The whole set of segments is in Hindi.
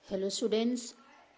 Hello students,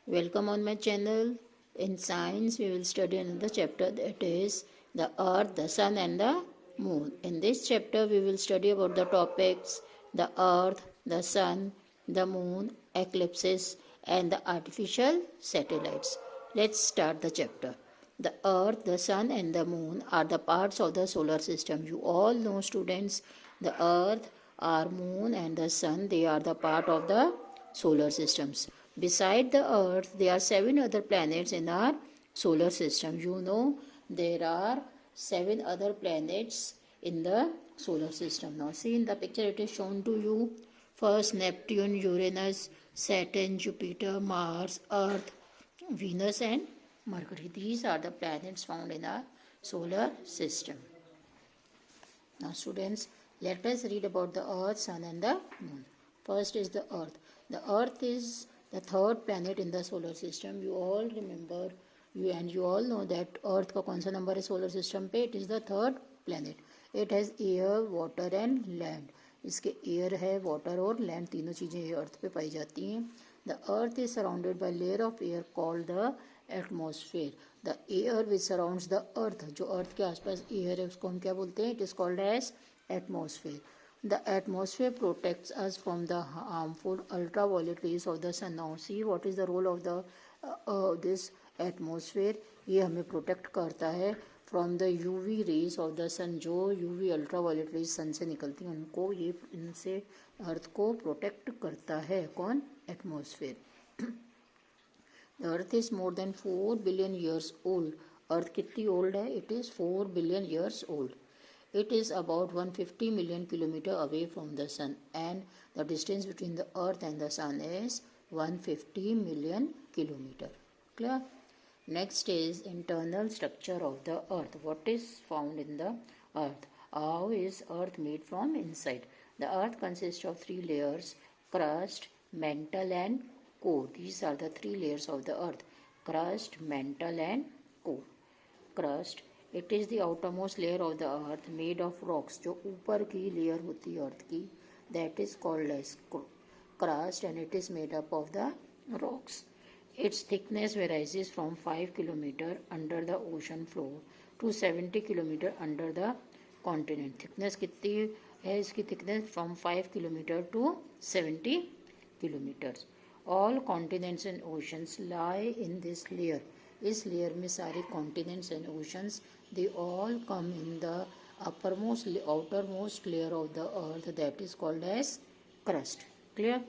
welcome on my channel. In science we will study another chapter, that is the earth, the sun and the moon. In this chapter we will study about the topics the earth, the sun, the moon, eclipses and the artificial satellites. Let's start the chapter. The earth, the sun and the moon are the parts of the solar system. You all know students, the earth, our moon and the sun, they are the part of the solar systems. Beside the earth, there are 7 other planets in our solar system. You know, there are 7 other planets in the solar system. Now see in the picture, it is shown to you. First, Neptune, Uranus, Saturn, Jupiter, Mars, Earth, Venus and Mercury. These are the planets found in our solar system. Now students, let us read about the earth, sun and the moon. First is the earth. The earth is the third planet in the solar system. You all remember, you all know that earth का कौन सा number है solar system पे? It is the third planet. It has air, water and land. इसके air है, water और land तीनों चीज़ें earth पे पाई जाती हैं. The earth is surrounded by layer of air called the atmosphere. The air which surrounds the earth, जो earth के आसपास air है उसको हम क्या बोलते हैं? It is called as atmosphere. The atmosphere protects us from the harmful ultraviolet rays of the sun. Now see what is the role of the this atmosphere. ये हमें protect करता है from the UV rays of the sun. जो UV ultraviolet rays sun से निकलती हैं उनको ये इनसे अर्थ को protect करता है. कौन? Atmosphere. The earth is more than 4 billion years old. Earth कितनी old है? It is 4 billion years old. It is about 150 million kilometer away from the sun, and the distance between the earth and the sun is 150 million kilometer. Clear? Next is internal structure of the earth. What is found in the earth? How is earth made from inside? The earth consists of 3 layers: crust, mantle and core. These are the 3 layers of the earth: crust, mantle and core. Crust, it is the outermost layer of the earth made of rocks. जो ऊपर की layer होती है earth की, that is called as crust, and it is made up of the rocks. Its thickness varies from 5 km under the ocean floor to 70 km under the continent. Thickness कितनी है इसकी? thickness from 5 km to 70 km. All continents and oceans lie in this layer. इस लेयर में सारे continents and oceans they all come in the uppermost outermost layer of the earth, that is called as crust. Clear?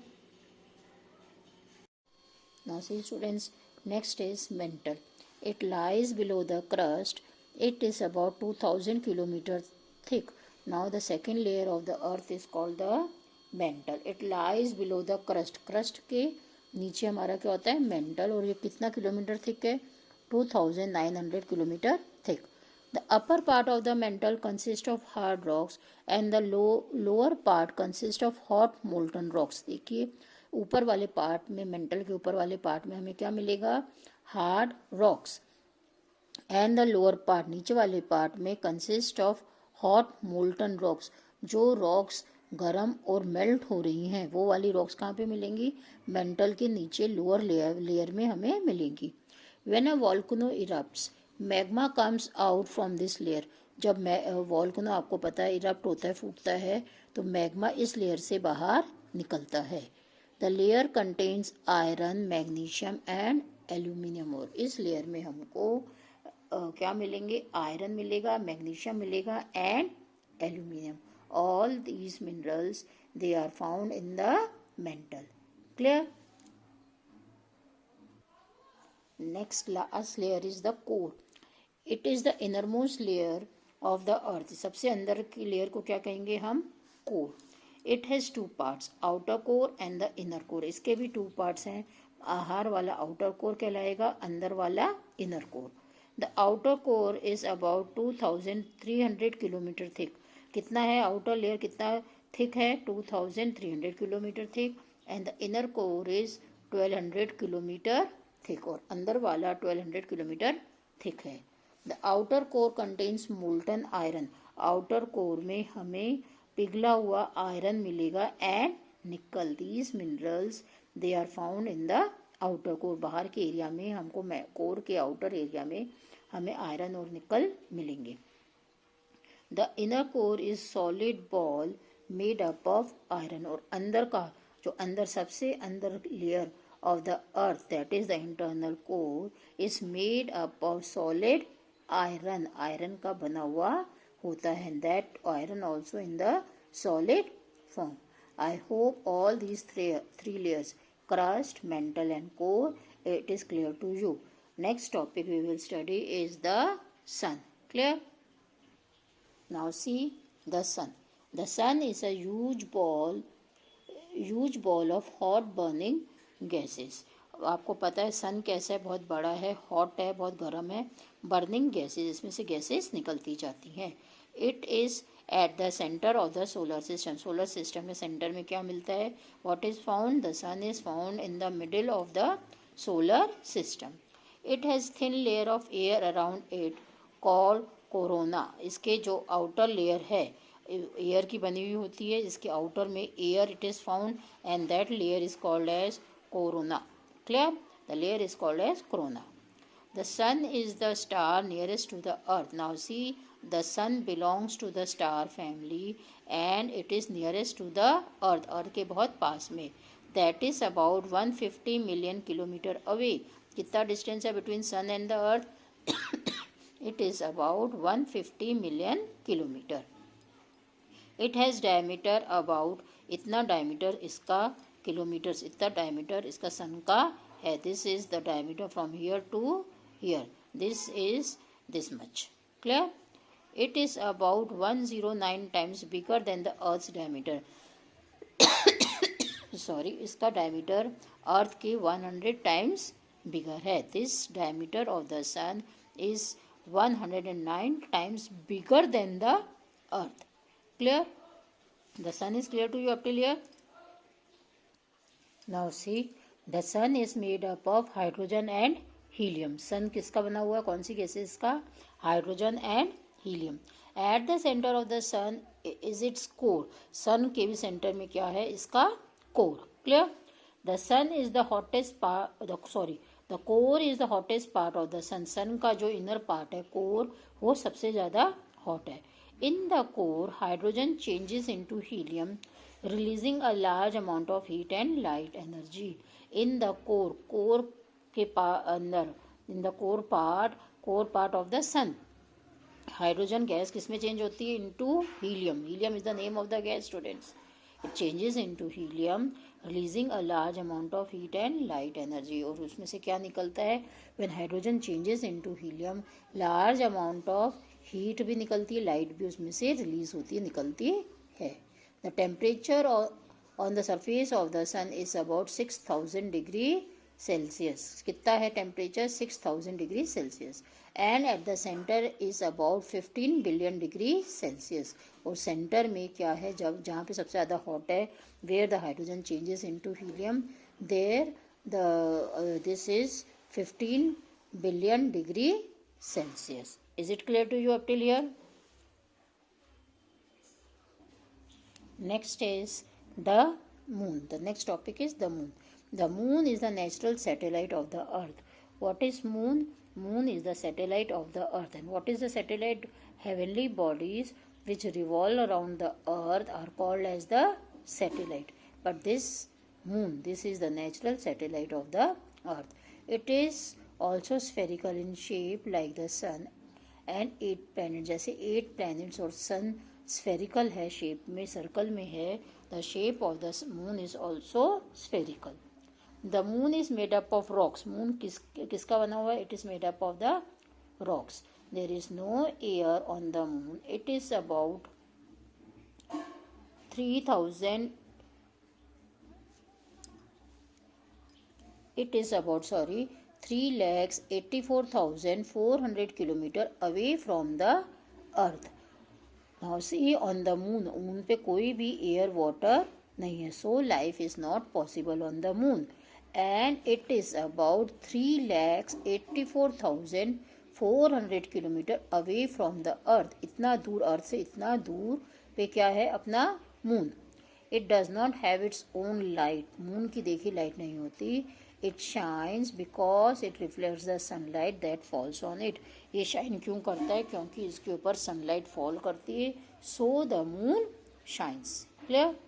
Now see students, next is mantle. It lies below the crust. It is about 2000 km thick. Now the second layer of the earth is called the mantle. It lies below the crust. crust के नीचे हमारा क्या होता है? mantle. और ये कितना किलोमीटर थिक है? 2900 km thick. The upper part of the mantle consists of hard rocks and the lower part consists of hot molten rocks. देखिए ऊपर वाले पार्ट में, मेंटल के ऊपर वाले पार्ट में हमें क्या मिलेगा? Hard rocks. And the lower part, नीचे वाले पार्ट में, consist of hot molten rocks. जो रॉक्स गरम और मेल्ट हो रही हैं वो वाली रॉक्स कहाँ पे मिलेंगी? मेंटल के नीचे लोअर लेयर में हमें मिलेंगी. When a volcano erupts, magma comes out from this layer. जब वॉल्कनो आपको पता है इरप्ट होता है, फूटता है, तो मैग्मा इस लेयर से बाहर निकलता है. The layer contains iron, magnesium and aluminium. और इस लेयर में हमको क्या मिलेंगे? आयरन मिलेगा, मैग्नीशियम मिलेगा and aluminium. All these minerals they are found in the mantle. Clear? Next last layer is the core. It is the innermost layer of the earth. सबसे अंदर की लेयर को क्या कहेंगे हम? core. It has 2 parts, outer core and the inner core. इसके भी 2 parts हैं. बाहर वाला outer core कहलाएगा, अंदर वाला inner core. The outer core is about 2300 km thick. कितना है outer layer? कितना thick है? 2300 km thick. And the inner core is 1200 km thick. और अंदर वाला 1200 किलोमीटर थिक है. The outer core contains molten iron. Outer core में हमें पिघला हुआ आयरन मिलेगा and nickel. These minerals they are found in the outer core, बाहर के एरिया में हमको कोर के आउटर एरिया में हमें आयरन और निकल मिलेंगे। The inner core is solid ball made up of iron, और अंदर का जो अंदर सबसे अंदर layer of the earth, that is the internal core, is made up of solid iron, iron का बना हुआ होता है, that iron also in the solid form. I hope all these three layers, crust, mantle and core, it is clear to you. Next topic we will study is the sun. Clear? Now see the sun. The sun is a huge ball of hot burning gases. आपको पता है सन कैसा है, बहुत बड़ा है, हॉट है, बहुत गर्म है, बर्निंग गैसेस, इसमें से गैसेस निकलती जाती हैं। It is at the centre of the solar system, solar system में सेंटर में क्या मिलता है, what is found, the sun is found in the middle of the solar system. It has thin layer of air around it called corona, इसके जो आउटर लेयर है एयर की बनी हुई होती है, इसके आउटर में air it is found and that layer is called as corona. Clear? The layer is called as corona. The sun is the star nearest to the earth. Now see, the sun belongs to the star family and it is nearest to the earth. earth के बहुत पास में. That is about 150 million kilometer away. कितना distance है between sun and the earth? It is about 150 million kilometer. It has diameter about, इतना diameter इसका किलोमीटर्स, इतना डायमीटर इसका सन का है। This is the diameter from here to here, this is this much. Clear? It is about 109 times bigger than the earth's diameter. Sorry, इसका डायमीटर अर्थ के 100 टाइम्स बिगर है। This diameter of the sun is 109 times bigger than the earth. Clear? The sun is clear to you up till here? Now see, the sun is made up of hydrogen and helium. sun किसका बना हुआ है, कौन सी गैसेस का? Hydrogen and helium. At the centre of the sun is its core, sun के भी सेंटर में क्या है, इसका core. Clear? The sun is the hottest part, the core is the hottest part of the sun, sun का जो इनर पार्ट है कोर, वो सबसे ज़्यादा हॉट है। In the core hydrogen changes into helium releasing a large amount of heat and light energy. In the core के अंदर, in the core part of the sun, hydrogen gas किस में चेंज होती है, into helium. Helium is the name of the gas students. It changes into helium releasing a large amount of heat and light energy. और उसमें से क्या निकलता है, when hydrogen changes into helium large amount of heat भी निकलती है, लाइट भी उसमें से रिलीज होती है, निकलती है। The temperature on the surface of the sun is about 6000 degree Celsius. कितना है temperature, 6000 degree Celsius. And eight the centre is about 15 billion degree Celsius. और सेंटर में क्या है, जब जहाँ पे सबसे ज़्यादा हॉट है, where the hydrogen changes into helium, there the this is 15 billion degree Celsius. Is it clear to you up till here? Next is the moon. The next topic is the moon. The moon is the natural satellite of the earth. What is moon? Moon is the satellite of the earth. And what is the satellite? Heavenly bodies which revolve around the earth are called as the satellite. But this moon, this is the natural satellite of the earth. It is also spherical in shape like the sun and 8 planets. जैसे 8 planets और sun स्फेरिकल है, शेप में सर्कल में है। The shape of the moon is also spherical. The moon is made up of rocks. Moon किसका बना हुआ है, it is made up of the rocks. There is no air on the moon. It is about 3,84,400 kilometre away from the earth. Now see, on the moon, moon पे कोई भी एयर वाटर नहीं है, so life is not possible on the moon. And it is about 3,84,400 kilometre away from the earth. इतना दूर अर्थ से, इतना दूर पे क्या है अपना moon. It does not have its own light, moon की देखी लाइट नहीं होती. It shines because it reflects the sunlight that falls on it. ये शाइन क्यों करता है? क्योंकि इसके ऊपर सनलाइट फॉल करती है. So the moon shines. Clear?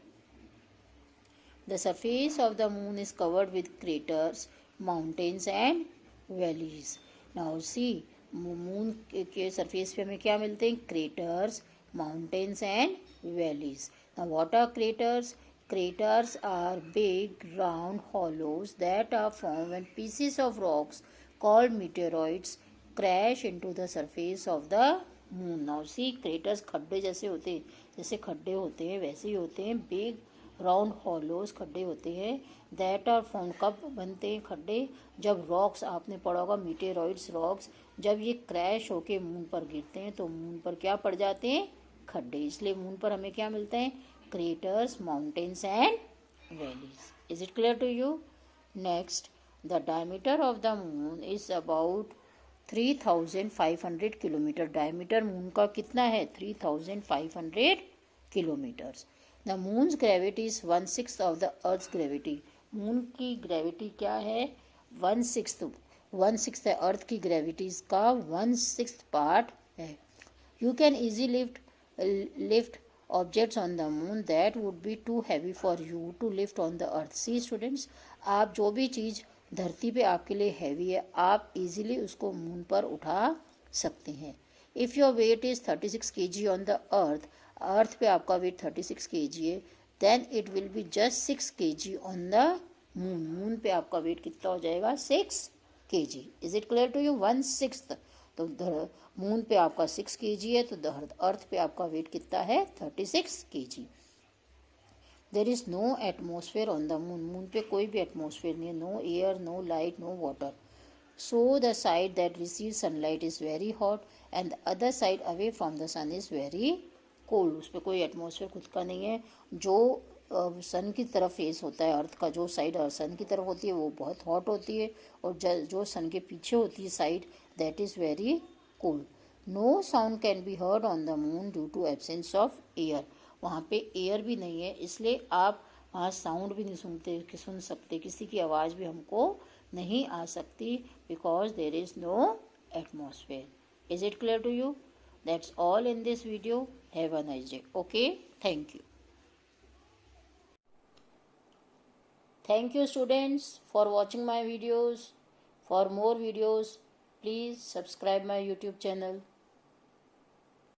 The surface of the moon is covered with craters, mountains and valleys. Now see, moon के surface पे हमें क्या मिलते हैं? Craters, mountains and valleys. Now what are craters? Craters are big round hollows that are formed when pieces of rocks called meteoroids crash into the surface of the moon. Now see, craters खड्डे जैसे होते हैं, जैसे खड्डे होते हैं वैसे ही होते हैं. big राउंड हॉलोज खड्डे होते हैं. दैट आर फॉर्म कब बनते हैं खड्डे? जब रॉक्स, आपने पढ़ा होगा मीटेरॉइड्स रॉक्स, जब ये क्रैश होके मून पर गिरते हैं तो मून पर क्या पड़ जाते हैं? खड्डे. इसलिए मून पर हमें क्या मिलते हैं? Craters, mountains and valleys. Is it clear to you? Next, the diameter of the moon is about 3500 kilometre. Diameter moon का कितना है? 3500 kilometres. The moon's gravity is 1/6 of the earth's gravity. Moon की ग्रेविटी क्या है? 1/6 है. अर्थ की ग्रेविटीज का 1/6 पार्ट है. You can easy lift objects on the moon that would be too heavy for you to lift on the earth. See students, आप जो भी चीज़ धरती पे आपके लिए हैवी है, आप इजीली उसको मून पर उठा सकते हैं. If your weight is 36 kg on the earth पे आपका वेट 36 kg है, then it will be just 6 kg on the moon. Moon पे आपका वेट कितना हो जाएगा? 6 kg. Is it clear to you? 1/6. तो मून पे आपका 6 kg है, तो अर्थ पे आपका वेट कितना है? 36 kg. There is no atmosphere on the moon. Moon पे कोई भी एटमोसफेयर नहीं है. No air, no light, no water. So the side that receives sunlight is very hot and the other side away from the sun is very cold. उस पर कोई एटमॉस्फेयर खुद का नहीं है. जो सन की तरफ फेस होता है, अर्थ का जो साइड सन की तरफ होती है वो बहुत हॉट होती है, और जो सन के पीछे होती है side, that is very cold. No sound can be heard on the moon due to absence of air. वहाँ पे एयर भी नहीं है, इसलिए आप वहाँ साउंड भी नहीं सुन सकते, किसी की आवाज़ भी हमको नहीं आ सकती, because there is no atmosphere. Is it clear to you? That's all in this video. Have a nice day. Okay, thank you. Thank you students for watching my videos. For more videos, please subscribe my YouTube channel.